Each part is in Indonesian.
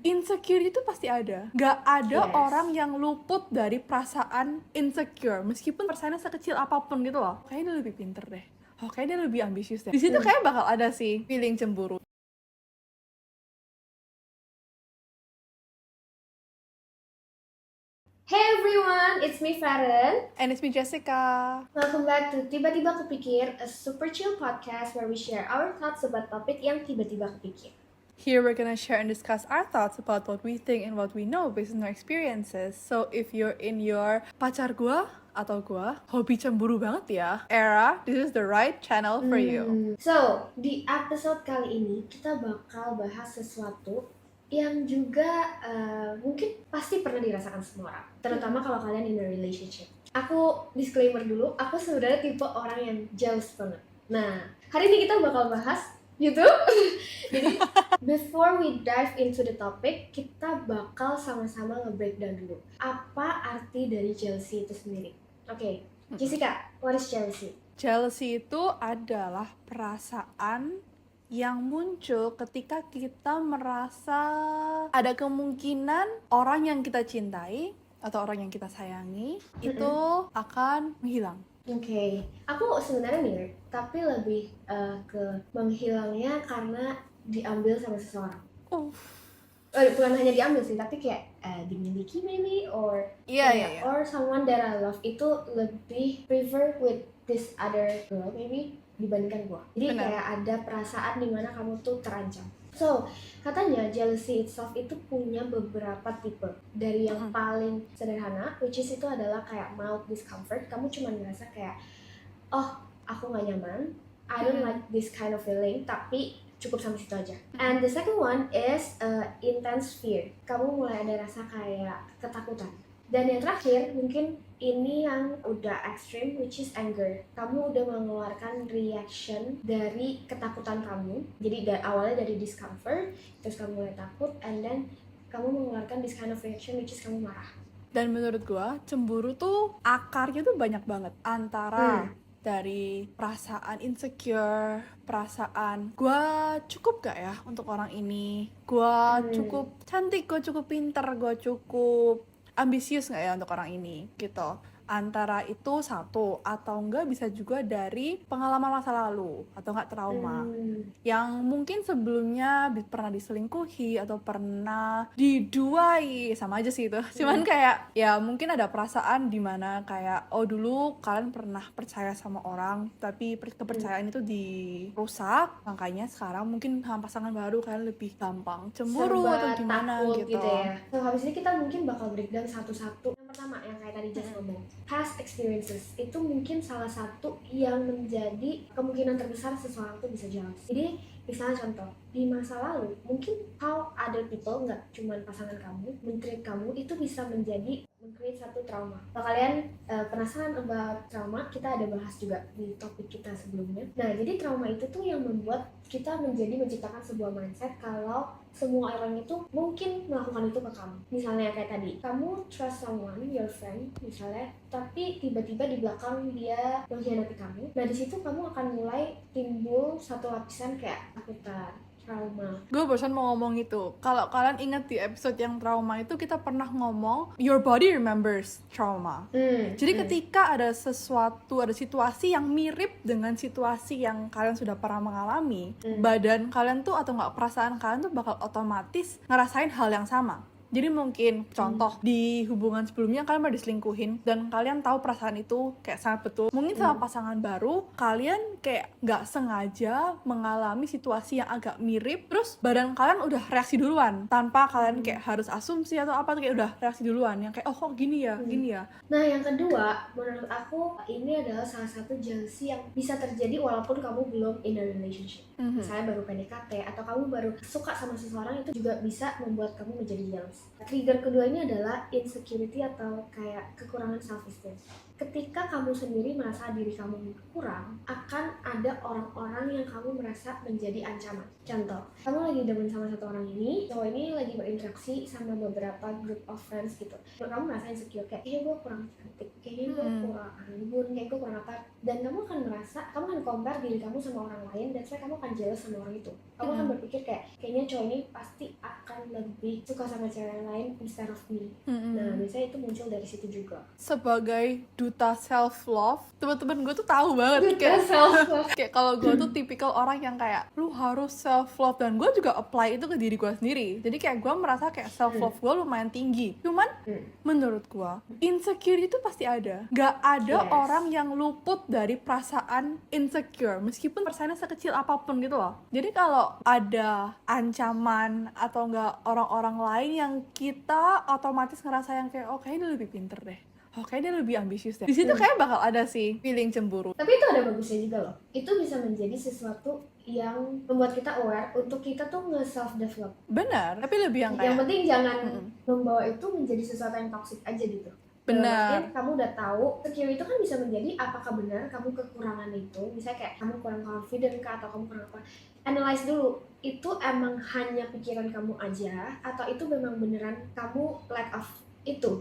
Insecure itu pasti ada. Gak ada Yes. orang yang luput dari perasaan insecure. Meskipun perasaannya sekecil apapun gitu loh. Kayaknya dia lebih pinter deh. Oh, kayaknya dia lebih ambisius deh. Di situ kayak bakal ada sih feeling cemburu. Hey everyone, it's me Farren. And it's me Jessica. Welcome back to Tiba-Tiba Kepikir, a super chill podcast where we share our thoughts about topik yang tiba-tiba kepikir. Here we're gonna share and discuss our thoughts about what we think and what we know based on our experiences. So if you're in your pacar gua atau gua hobi cemburu banget ya era, this is the right channel for you. So, di episode kali ini kita bakal bahas sesuatu yang juga mungkin pasti pernah dirasakan semua orang, terutama kalau kalian in a relationship. Aku disclaimer dulu, aku sebenarnya tipe orang yang jealous banget. Nah, hari ini kita bakal bahas gitu. Jadi, before we dive into the topic, kita bakal sama-sama nge-breakdown dulu apa arti dari jealousy itu sendiri. Oke, Jessica, what is jealousy? Jealousy itu adalah perasaan yang muncul ketika kita merasa ada kemungkinan orang yang kita cintai atau orang yang kita sayangi itu akan menghilang. Oke, aku sebenarnya mirip, tapi lebih ke menghilangnya karena diambil sama seseorang. Bukan hanya diambil sih, tapi kayak dimiliki maybe, or Iya. or someone that I love itu lebih prefer with this other girl maybe dibandingkan gua. Jadi Benar. kayak ada perasaan dimana kamu tuh terancam. So, katanya jealousy itself itu punya beberapa tipe. Dari yang paling sederhana, which is itu adalah kayak mild discomfort. Kamu cuma ngerasa kayak, oh aku gak nyaman, I don't like this kind of feeling, tapi cukup sampai situ aja. And the second one is intense fear. Kamu mulai ada rasa kayak ketakutan. Dan yang terakhir mungkin ini yang udah ekstrim, which is anger. Kamu udah mengeluarkan reaction dari ketakutan kamu. Jadi awalnya dari discomfort, terus kamu mulai takut, and then kamu mengeluarkan this kind of reaction, which is kamu marah. Dan menurut gua cemburu tuh akarnya tuh banyak banget antara dari perasaan insecure, perasaan gua cukup gak ya untuk orang ini, gua cukup cantik, gua cukup pinter, gua cukup ambisius gak ya untuk orang ini gitu. Antara itu satu, atau enggak bisa juga dari pengalaman masa lalu atau enggak trauma yang mungkin sebelumnya pernah diselingkuhi atau pernah diduai, sama aja sih itu. Cuman kayak ya mungkin ada perasaan dimana kayak oh dulu kalian pernah percaya sama orang tapi kepercayaan itu dirusak, makanya sekarang mungkin sama pasangan baru kalian lebih gampang cemburu atau gimana takut gitu ya. So habis ini kita mungkin bakal breakdown satu-satu. Yang pertama yang kayak tadi Jess ngomong, past experiences itu mungkin salah satu yang menjadi kemungkinan terbesar seseorang tuh bisa jealous. Jadi misalnya contoh, di masa lalu mungkin how other people, nggak cuma pasangan kamu, men-treat kamu itu bisa menjadi men-create satu trauma. Kalau kalian penasaran about trauma, kita ada bahas juga di topik kita sebelumnya. Nah, jadi trauma itu tuh yang membuat kita menciptakan sebuah mindset kalau semua orang itu mungkin melakukan itu ke kamu. Misalnya kayak tadi, kamu trust someone, your friend misalnya, tapi tiba-tiba di belakang dia mengkhianati kamu. Nah, di situ kamu akan mulai timbul satu lapisan kayak ketakutan, trauma. Gue barusan mau ngomong itu. Kalau kalian ingat di episode yang trauma itu kita pernah ngomong your body remembers trauma. Jadi ketika ada sesuatu, ada situasi yang mirip dengan situasi yang kalian sudah pernah mengalami, badan kalian tuh atau nggak perasaan kalian tuh bakal otomatis ngerasain hal yang sama. Jadi mungkin contoh di hubungan sebelumnya kalian pernah diselingkuhin dan kalian tahu perasaan itu kayak sangat betul. Mungkin sama pasangan baru kalian kayak nggak sengaja mengalami situasi yang agak mirip, terus badan kalian udah reaksi duluan tanpa kalian kayak harus asumsi atau apa, kayak udah reaksi duluan yang kayak oh kok gini ya. Nah yang kedua, menurut aku ini adalah salah satu jealousy yang bisa terjadi walaupun kamu belum in a relationship. Misalnya baru PDKT atau kamu baru suka sama seseorang, itu juga bisa membuat kamu menjadi jealous. Trigger kedua ini adalah insecurity atau kayak kekurangan self esteem. ketika kamu sendiri merasa diri kamu kurang, akan ada orang-orang yang kamu merasa menjadi ancaman. Contoh, kamu lagi demen sama satu orang ini, cowok ini lagi berinteraksi sama beberapa group of friends gitu. Kamu merasa insecure, kayaknya gue kurang cantik, kayaknya gue kurang anggun, kayak gue kurang apa. Dan kamu akan merasa, kamu akan compare diri kamu sama orang lain, dan kamu akan jealous sama orang itu. Kamu akan berpikir kayaknya cowok ini pasti akan lebih suka sama cewek lain instead of me. Nah, biasanya itu muncul dari situ juga. Sebagai duta self love, teman-teman gue tuh tahu banget Duta self-love. kayak kalau gue tuh tipikal orang yang kayak lu harus self love, dan gue juga apply itu ke diri gue sendiri. Jadi kayak gue merasa kayak self love gue lumayan tinggi. Cuman menurut gue insecure itu pasti ada. Gak ada orang yang luput dari perasaan insecure meskipun persennya sekecil apapun gitu loh. Jadi kalau ada ancaman atau enggak orang-orang lain yang kita otomatis ngerasa yang kayak oh kayaknya dia lebih pinter deh, oh kayaknya dia lebih ambisius deh, di situ kayak bakal ada sih feeling cemburu. Tapi itu ada bagusnya juga loh. Itu bisa menjadi sesuatu yang membuat kita aware untuk kita tuh nge-self develop. Benar, tapi lebih yang kayak Yang penting jangan membawa itu menjadi sesuatu yang toxic aja gitu. benar. Kamu udah tahu, secure itu kan bisa menjadi apakah benar kamu kekurangan itu, misalnya kayak kamu kurang confident kah atau kamu kurang apa. Analyze dulu, itu emang hanya pikiran kamu aja atau itu memang beneran kamu lack of itu.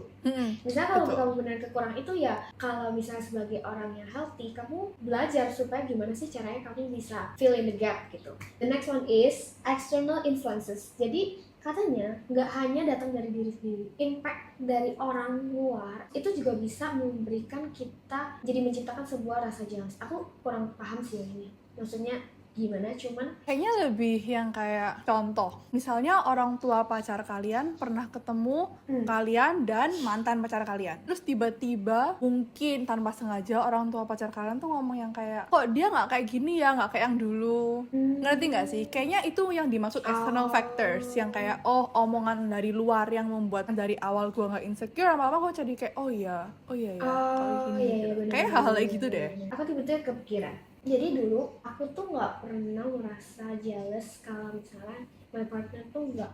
Misalnya kalau kamu benar kekurangan itu ya, kalau misalnya sebagai orang yang healthy, kamu belajar supaya gimana sih caranya kamu bisa fill in the gap gitu. The next one is external influences. Jadi katanya nggak hanya datang dari diri sendiri, impact dari orang luar itu juga bisa memberikan kita jadi menciptakan sebuah rasa jealous. Aku kurang paham sih yang ini, maksudnya gimana, cuman kayaknya lebih yang kayak contoh, misalnya orang tua pacar kalian pernah ketemu kalian dan mantan pacar kalian, terus tiba-tiba mungkin tanpa sengaja orang tua pacar kalian tuh ngomong yang kayak kok dia nggak kayak gini ya, nggak kayak yang dulu. Ngerti nggak sih? Kayaknya itu yang dimaksud external factors, yang kayak oh omongan dari luar yang membuat dari awal gue nggak insecure apa gue jadi kayak oh iya ya kalau gini gitu. bener, Kayak hal-hal kayak gitu deh. Aku tiba-tiba kepikiran. Jadi dulu aku tuh nggak pernah merasa jealous kalau misalnya my partner tuh nggak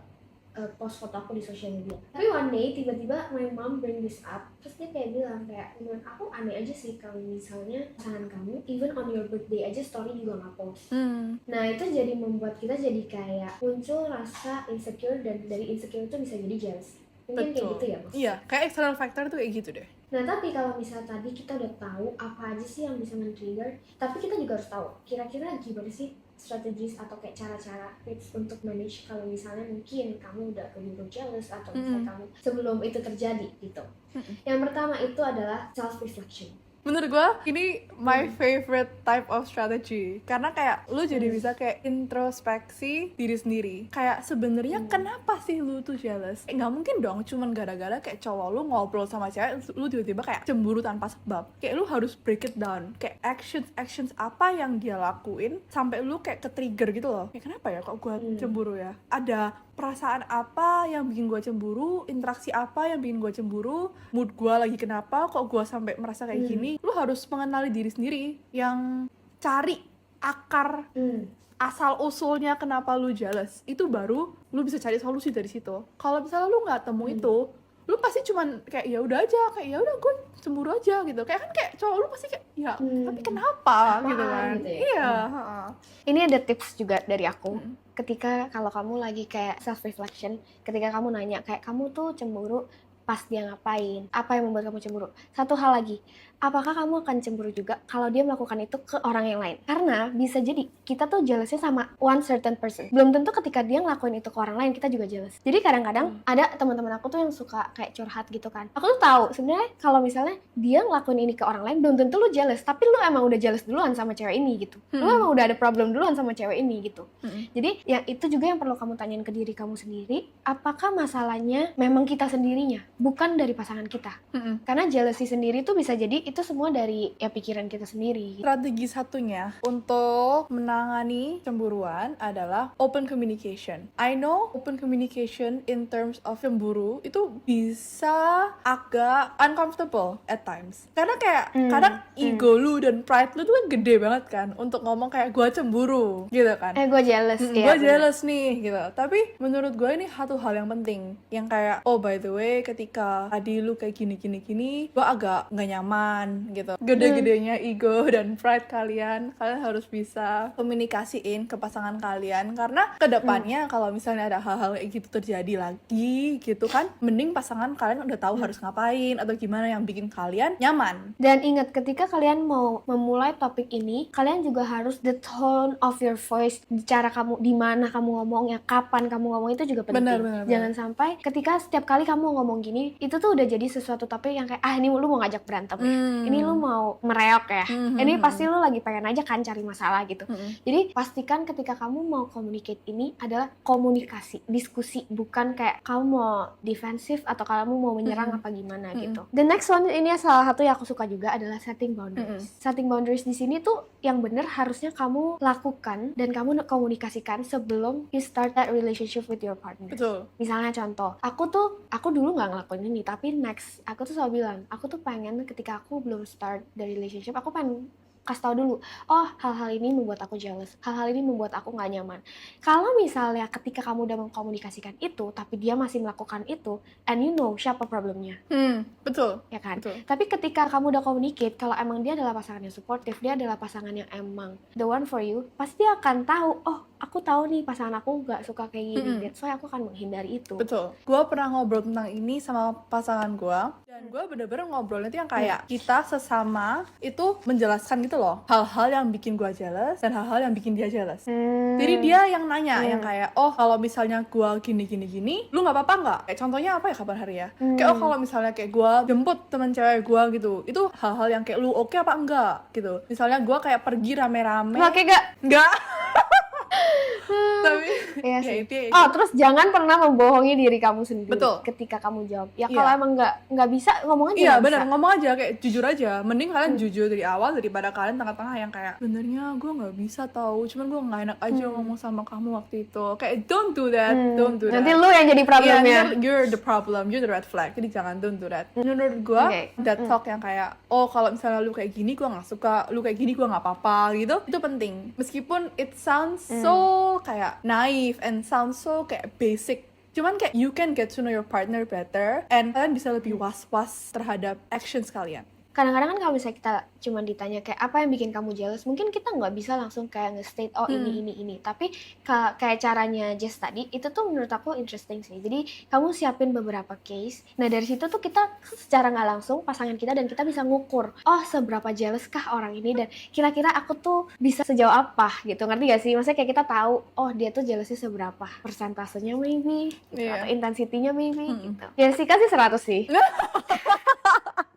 post foto aku di sosial media. Tapi one day tiba-tiba my mom bring this up, terus dia kayak bilang kayak menurut aku aneh aja sih kalau misalnya pasangan kamu even on your birthday aja story juga nggak post. Nah itu jadi membuat kita jadi kayak muncul rasa insecure, dan dari insecure itu bisa jadi jealous. Mungkin kayak gitu ya, Mas? Iya, kayak external factor tuh kayak gitu deh. Nah tapi kalau misalnya tadi kita udah tahu apa aja sih yang bisa men-trigger, tapi kita juga harus tahu kira-kira gimana sih strategis atau kayak cara-cara tips untuk manage kalau misalnya mungkin kamu udah keburu jealous atau misalnya kamu sebelum itu terjadi gitu. Yang pertama itu adalah self-reflection. Menurut gue ini my favorite type of strategy, karena kayak lu jadi bisa kayak introspeksi diri sendiri, kayak sebenarnya kenapa sih lu tuh jealous. Nggak mungkin dong cuman gara-gara kayak cowok lu ngobrol sama cewek lu tiba-tiba kayak cemburu tanpa sebab. Kayak lu harus break it down, kayak actions apa yang dia lakuin sampai lu kayak ke-trigger gitu loh. Kayak kenapa ya kok gue cemburu ya, ada perasaan apa yang bikin gue cemburu, interaksi apa yang bikin gue cemburu, mood gue lagi kenapa kok gue sampai merasa kayak gini. Lu harus mengenali diri sendiri, yang cari akar asal usulnya kenapa lu jealous, itu baru lu bisa cari solusi dari situ. Kalau misalnya lu nggak temu itu, lu pasti cuman kayak ya udah aja, kayak ya udah gue cemburu aja gitu. Kayak kan kayak cowok lu pasti kayak ya tapi kenapa gitu kan. Gitu ya? Iya. Ini ada tips juga dari aku. Ketika kalau kamu lagi kayak self reflection, ketika kamu nanya kayak kamu tuh cemburu pas dia ngapain, apa yang membuat kamu cemburu. Satu hal lagi, apakah kamu akan cemburu juga kalau dia melakukan itu ke orang yang lain? Karena bisa jadi kita tuh jealousnya sama one certain person. Belum tentu ketika dia ngelakuin itu ke orang lain kita juga jealous. Jadi kadang-kadang ada teman-teman aku tuh yang suka kayak curhat gitu kan. Aku tuh tahu sebenarnya kalau misalnya dia ngelakuin ini ke orang lain belum tentu lu jealous, tapi lu emang udah jealous duluan sama cewek ini gitu. Lu emang udah ada problem duluan sama cewek ini gitu. Jadi yang itu juga yang perlu kamu tanyain ke diri kamu sendiri, apakah masalahnya memang kita sendirinya, bukan dari pasangan kita. Karena jealousy sendiri tuh bisa jadi itu semua dari ya pikiran kita sendiri. Strategi satunya untuk menangani cemburuan adalah open communication. I know open communication in terms of cemburu itu bisa agak uncomfortable at times. Karena kayak kadang ego lu dan pride lu tuh kan gede banget kan untuk ngomong kayak gue cemburu gitu kan. Gue jealous Gue jealous nih gitu. Tapi menurut gue ini satu hal yang penting, yang kayak oh by the way ketika ketika tadi lu kayak gini gue agak nggak nyaman gitu. Gede-gedenya ego dan pride kalian harus bisa komunikasiin ke pasangan kalian, karena kedepannya kalau misalnya ada hal-hal kayak gitu terjadi lagi gitu kan, mending pasangan kalian udah tahu harus ngapain atau gimana yang bikin kalian nyaman. Dan ingat, ketika kalian mau memulai topik ini, kalian juga harus the tone of your voice, cara kamu, di mana kamu ngomongnya, kapan kamu ngomong, itu juga penting. Benar. Jangan sampai ketika setiap kali kamu ngomong gini, itu tuh udah jadi sesuatu topik yang kayak, ini lu mau ngajak berantem ya, ini lu mau mereok ya, ini pasti lu lagi pengen aja kan cari masalah gitu. Jadi pastikan ketika kamu mau communicate ini adalah komunikasi, diskusi, bukan kayak kamu mau defensif atau kamu mau menyerang apa gimana gitu. The next one, ini salah satu yang aku suka juga, adalah setting boundaries. Setting boundaries di sini tuh yang bener harusnya kamu lakukan dan kamu komunikasikan sebelum you start that relationship with your partner. Betul. Misalnya contoh, aku dulu nggak ngelakuin ini, tapi next aku tuh selalu bilang, aku tuh pengen ketika aku belum start the relationship, aku pengen kasih tahu dulu, hal-hal ini membuat aku jealous, hal-hal ini membuat aku nggak nyaman. Kalau misalnya ketika kamu udah mengkomunikasikan itu, tapi dia masih melakukan itu, and you know siapa problemnya. Betul. Ya kan? Betul. Tapi ketika kamu udah communicate, kalau emang dia adalah pasangan yang supportive, dia adalah pasangan yang emang the one for you, pasti dia akan tahu, aku tahu nih pasangan aku nggak suka kayak gini, that's why aku akan menghindari itu. Betul. Gue pernah ngobrol tentang ini sama pasangan gue, dan gue bener-bener ngobrolnya itu yang kayak kita sesama itu menjelaskan gitu loh, hal-hal yang bikin gue jealous dan hal-hal yang bikin dia jealous. Jadi dia yang nanya, yang kayak, kalau misalnya gue gini, lu nggak apa-apa nggak? Kayak contohnya apa ya kabar hari ya? Kayak kalau misalnya kayak gue jemput temen cewek gue gitu, itu hal-hal yang kayak lu oke apa enggak gitu. Misalnya gue kayak pergi rame-rame. Oke gak? Enggak. Tapi Iya ya sih. itu ya. Terus jangan pernah membohongi diri kamu sendiri. Betul. Ketika kamu jawab. Ya Iya. kalau emang nggak bisa, ngomong aja. Iya nggak benar, bisa. ngomong aja, kayak jujur aja. Mending kalian jujur dari awal daripada kalian tengah-tengah yang kayak, benernya gue nggak bisa tahu, cuman gue nggak enak aja ngomong sama kamu waktu itu. Kayak don't do that. Nanti lu yang jadi problemnya. Iya, you're the problem, you're the red flag. Jadi jangan don't do that. Menurut gue, that talk yang kayak, kalau misalnya lu kayak gini gue nggak suka, lu kayak gini gue nggak apa-apa gitu, itu penting. Meskipun it sounds so kayak naive and sounds so kayak basic, cuman kayak you can get to know your partner better and kalian bisa lebih was-was terhadap actions kalian. Kadang-kadang kan kalau misalnya kita cuma ditanya kayak apa yang bikin kamu jealous, mungkin kita nggak bisa langsung kayak nge-state ini. Tapi kayak caranya Jess tadi, itu tuh menurut aku interesting sih. Jadi kamu siapin beberapa case. Nah dari situ tuh kita secara nggak langsung pasangan kita, dan kita bisa ngukur, seberapa jealous kah orang ini, dan kira-kira aku tuh bisa sejauh apa gitu. Ngerti gak sih? Maksudnya kayak kita tahu, dia tuh jealousnya seberapa, persentasenya maybe gitu, atau intensitinya maybe gitu. Ya sih kasih 100 sih.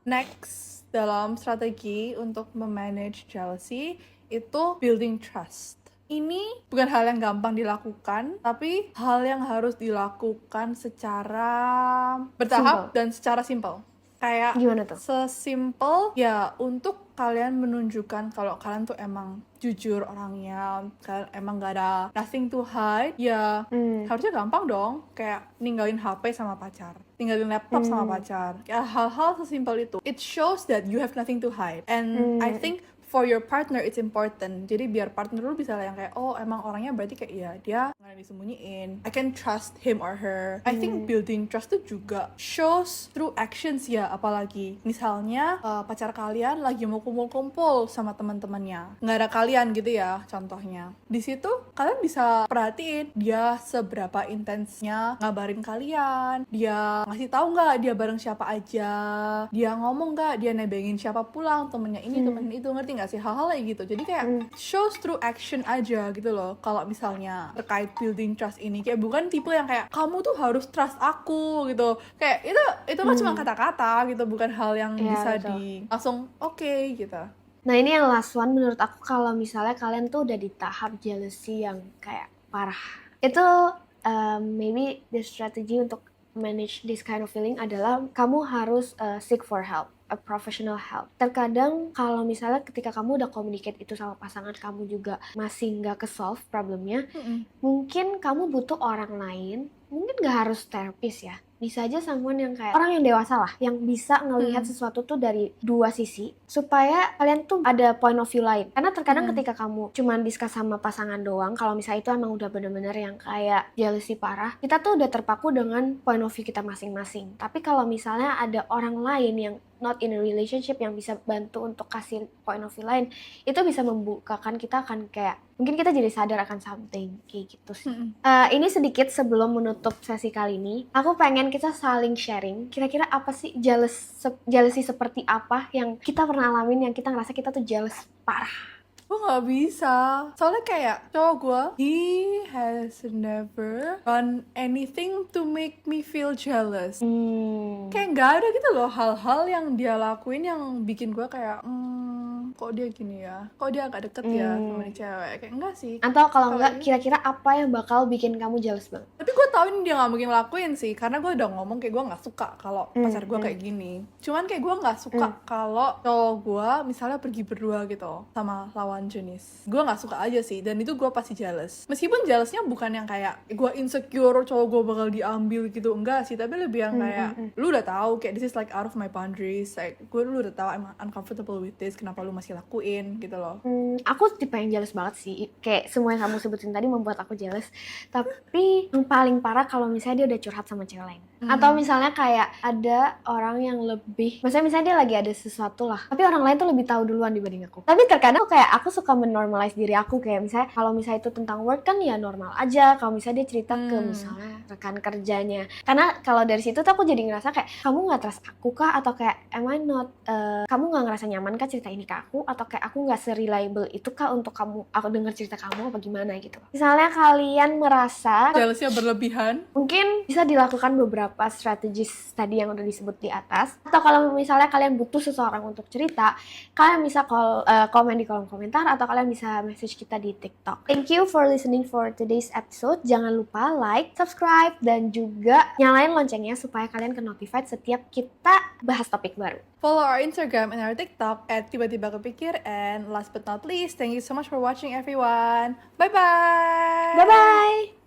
Next, dalam strategi untuk memanage jealousy itu building trust. Ini bukan hal yang gampang dilakukan, tapi hal yang harus dilakukan secara bertahap dan secara simple. Kayak gimana tuh? Sesimpel ya, untuk kalian menunjukkan kalau kalian tuh emang jujur orangnya, kalian emang gak ada nothing to hide, ya harusnya gampang dong. Kayak ninggalin HP sama pacar, tinggalin laptop sama pacar, ya hal-hal sesimpel itu. It shows that you have nothing to hide, and I think for your partner it's important. Jadi biar partner lu bisa yang kayak, emang orangnya berarti kayak dia nggak ada disembunyiin, I can trust him or her. I think building trust tuh juga shows through actions ya. Apalagi misalnya pacar kalian lagi mau kumpul-kumpul sama teman-temannya, nggak ada kalian gitu ya contohnya. Di situ kalian bisa perhatiin dia seberapa intensnya ngabarin kalian, dia ngasih tahu nggak dia bareng siapa aja, dia ngomong nggak dia nebengin siapa pulang, temennya ini temennya itu. Ngerti nggak sih hal-hal kayak gitu? Jadi kayak shows through action aja gitu loh. Kalau misalnya terkait building trust ini, kayak bukan tipe yang kayak kamu tuh harus trust aku gitu. Kayak itu kan cuma kata-kata gitu, bukan hal yang bisa di langsung oke gitu. Nah ini yang last one menurut aku, kalau misalnya kalian tuh udah di tahap jealousy yang kayak parah, itu maybe the strategy untuk manage this kind of feeling adalah kamu harus seek for help, a professional help. Terkadang kalau misalnya ketika kamu udah communicate itu sama pasangan kamu juga masih nggak ke-solve problemnya, mungkin kamu butuh orang lain, mungkin nggak harus terapis ya, bisa aja someone yang kayak orang yang dewasa lah, yang bisa ngelihat sesuatu tuh dari dua sisi, supaya kalian tuh ada point of view lain. Karena terkadang ketika kamu cuman discuss sama pasangan doang, kalau misalnya itu emang udah bener-bener yang kayak jealousy parah, kita tuh udah terpaku dengan point of view kita masing-masing. Tapi kalau misalnya ada orang lain yang not in a relationship yang bisa bantu untuk kasih point of view lain, itu bisa membukakan kita akan kayak mungkin kita jadi sadar akan something kayak gitu sih. Ini sedikit sebelum menutup sesi kali ini, aku pengen kita saling sharing kira-kira apa sih jealousy seperti apa yang kita pernah alamin, yang kita ngerasa kita tuh jealous parah. Gue gak bisa. Soalnya kayak cowok gue, he has never done anything to make me feel jealous. Kayak gak ada gitu loh hal-hal yang dia lakuin yang bikin gue kayak kok dia gini ya, kok dia agak deket ya sama nih cewek. Kayak enggak sih. Atau kalau enggak, kira-kira apa yang bakal bikin kamu jealous banget? Tapi gue tau ini dia gak mungkin lakuin sih, karena gue udah ngomong kayak gue gak suka kalau pacar gue kayak gini. Cuman kayak gue gak suka kalau cowok gue misalnya pergi berdua gitu sama lawan jenis. Gue gak suka aja sih, dan itu gue pasti jealous. Meskipun jealousnya bukan yang kayak gue insecure cowok gue bakal diambil gitu, enggak sih. Tapi lebih yang kayak lu udah tahu kayak this is like out of my boundaries, like lu udah tahu I'm uncomfortable with this, kenapa lu masih lakuin gitu loh. Aku tipe yang jealous banget sih, kayak semua yang kamu sebutin tadi membuat aku jealous. Tapi yang paling parah kalau misalnya dia udah curhat sama cewek lain. Atau misalnya kayak ada orang yang lebih, misalnya dia lagi ada sesuatu lah, tapi orang lain tuh lebih tahu duluan dibanding aku. Tapi terkadang kayak aku suka menormalize diri aku, kayak misalnya kalau misalnya itu tentang work kan ya normal aja. Kalau misalnya dia cerita ke misalnya rekan kerjanya, karena kalau dari situ tuh aku jadi ngerasa kayak kamu nggak trust aku kah, atau kayak am I not kamu nggak ngerasa nyaman kah cerita ini ke aku, atau kayak aku nggak se-reliable itu kah untuk aku dengar cerita kamu apa gimana gitu. Misalnya kalian merasa Jealousnya berlebihan, mungkin bisa dilakukan beberapa strategis tadi yang udah disebut di atas. Atau kalau misalnya kalian butuh seseorang untuk cerita, kalian bisa komen di kolom komentar, atau kalian bisa message kita di TikTok. Thank you for listening for today's episode. Jangan lupa like, subscribe, dan juga nyalain loncengnya supaya kalian ke notified setiap kita bahas topik baru. follow our Instagram and our TikTok at tiba-tiba kepikir. And last but not least, thank you so much for watching everyone. Bye bye. Bye bye.